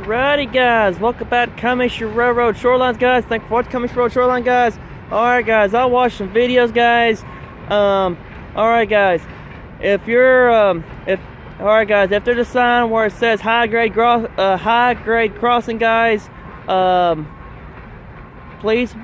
Alrighty guys, welcome back to Kiamichi Railroad Shorelines guys. Thank you for watching Kiamichi Railroad Shoreline guys. Alright guys, I'll watch some videos guys. Alright guys, if there's a sign where it says high grade crossing guys, please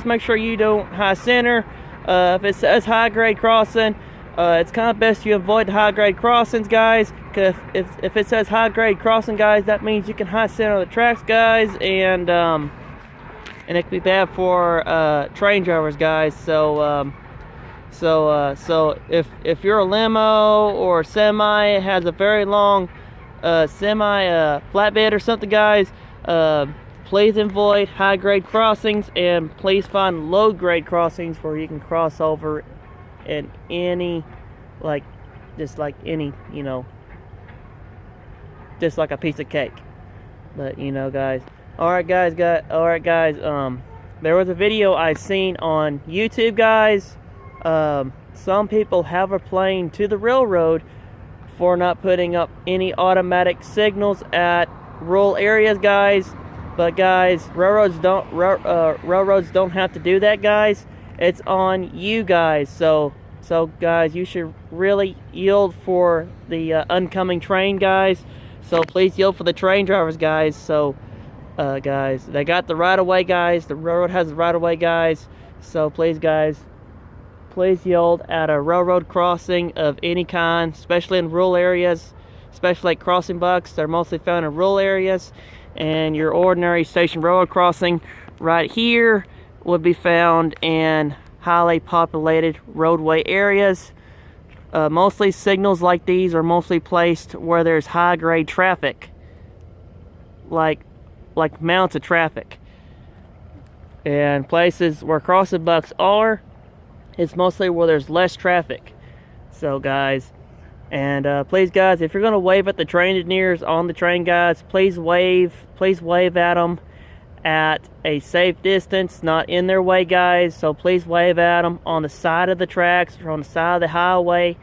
make sure you don't high center. If it says high grade crossing, it's kind of best you avoid the high grade crossings guys, because if it says high grade crossing guys, that means you can high center the tracks guys, and it could be bad for train drivers guys. So if you're a limo or a semi, it has a very long flatbed or something guys, please avoid high grade crossings, and please find low grade crossings where you can cross over in any, just like a piece of cake. But guys, alright guys, there was a video I seen on YouTube guys. Some people have a plane to the railroad for not putting up any automatic signals at rural areas guys. But guys, railroads don't have to do that guys. It's on you guys. So guys, you should really yield for the oncoming train guys. So please yield for the train drivers guys. So guys, they got the right of way guys. The railroad has the right of way guys. So please guys, please yield at a railroad crossing of any kind, especially in rural areas, especially like crossing bucks. They're mostly found in rural areas. And your ordinary station railroad crossing right here would be found in highly populated roadway areas. Mostly signals like these are mostly placed where there's high grade traffic, like mounts of traffic. And places where crossing bucks are, it's mostly where there's less traffic. So guys, and please guys, if you're gonna wave at the train engineers on the train guys, please wave at them at a safe distance, not in their way guys. So please wave at them on the side of the tracks or on the side of the highway,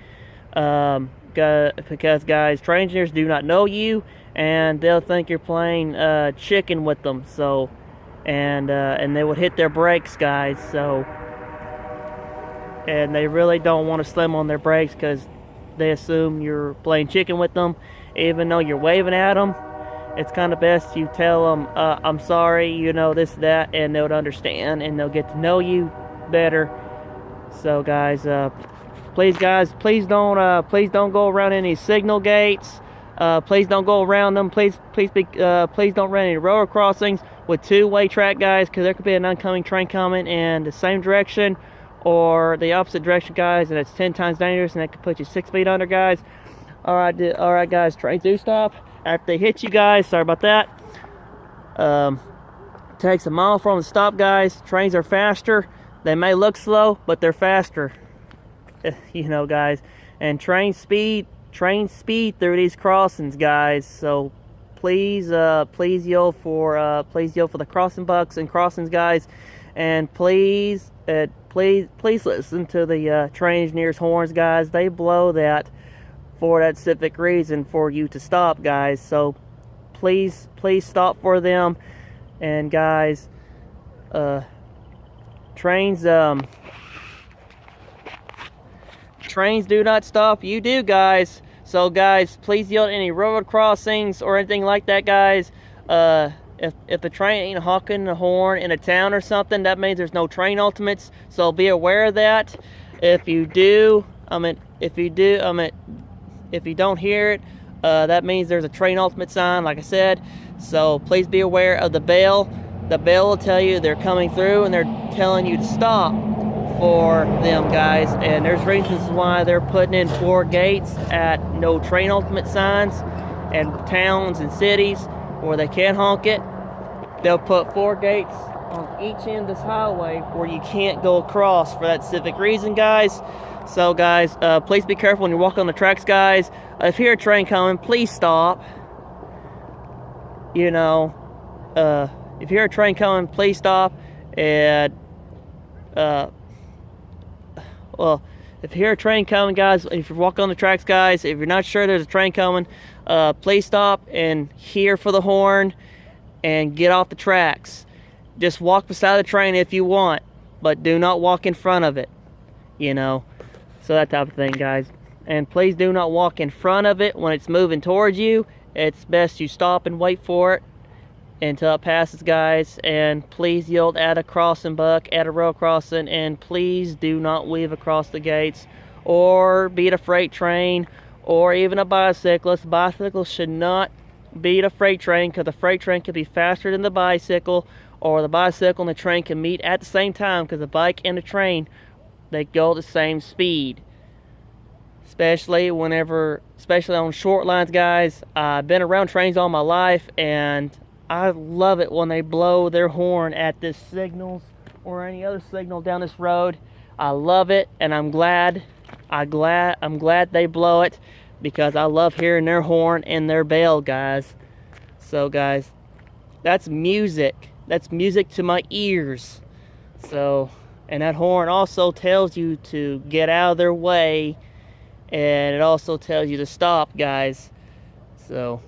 because guys, train engineers do not know you, and they'll think you're playing chicken with them. So and they would hit their brakes guys. So, and they really don't want to slam on their brakes because they assume you're playing chicken with them, even though you're waving at them. It's kind of best you tell them, I'm sorry, this, that, and they'll understand, and they'll get to know you better. So guys, please don't go around any signal gates. Please don't go around them. Please don't run any railroad crossings with two-way track guys, because there could be an oncoming train coming in the same direction or the opposite direction guys, and it's 10 times dangerous, and that could put you 6 feet under guys. Alright guys, trains do stop after they hit you guys. Sorry about that. Takes a mile from the stop guys. Trains are faster. They may look slow, but they're faster. Guys, and train speed through these crossings guys. So please yield for the crossing bucks and crossings guys, and please listen to the train engineers' horns guys. They blow that for that specific reason, for you to stop guys. So please stop for them. And guys, trains do not stop, you do guys. So guys, please yield any railroad crossings or anything like that guys. If the train ain't honking the horn in a town or something, that means there's no train ultimates. So be aware of that. If you don't hear it, that means there's a train ultimate sign, like I said. So please be aware of the bell. The bell will tell you they're coming through, and they're telling you to stop for them guys. And there's reasons why they're putting in 4 gates at no train ultimate signs, and towns and cities where they can't honk it. They'll put 4 gates on each end of this highway where you can't go across for that specific reason guys. So guys, please be careful when you walk on the tracks guys. If you hear a train coming, please stop. If you hear a train coming, please stop. And if you hear a train coming guys, if you're walking on the tracks guys, if you're not sure there's a train coming, please stop and hear for the horn and get off the tracks. Just walk beside the train if you want, but do not walk in front of it, you know. So that type of thing, guys. And please do not walk in front of it when it's moving towards you. It's best you stop and wait for it until it passes, guys. And please yield at a crossing, buck, at a rail crossing, and please do not weave across the gates or beat a freight train or even a bicyclist. Bicycles should not beat a freight train, because the freight train could be faster than the bicycle, or the bicycle and the train can meet at the same time, because the bike and the train, they go the same speed. Especially on short lines, guys. I've been around trains all my life, and I love it when they blow their horn at this signals or any other signal down this road. I love it, and I'm glad they blow it, because I love hearing their horn and their bell, guys. So, guys, that's music. That's music to my ears. So, and that horn also tells you to get out of their way. And it also tells you to stop, guys. So,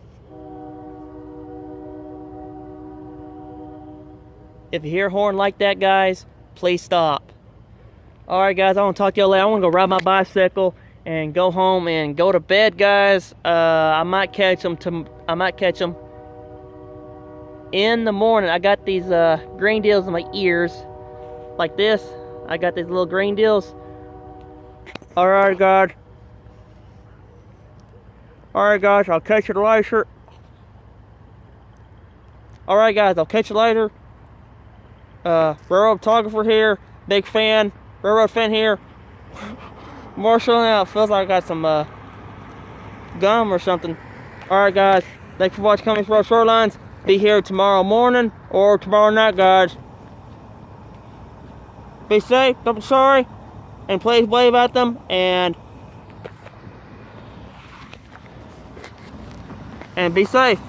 if you hear a horn like that, guys, please stop. Alright, guys, I want to talk to y'all later. I want to go ride my bicycle and go home and go to bed, guys. I might catch them in the morning. I got these green deals in my ears, like this. I got these little green deals. Alright, guys. Alright, guys, I'll catch you later. Alright, guys, I'll catch you later. Railroad photographer here. Big fan. Railroad fan here. Marshall out. Feels like I got some gum or something. Alright, guys. Thanks for watching Coming From Shorelines. Be here tomorrow morning or tomorrow night, guys. Be safe. Don't be sorry. And please wave at them. And be safe.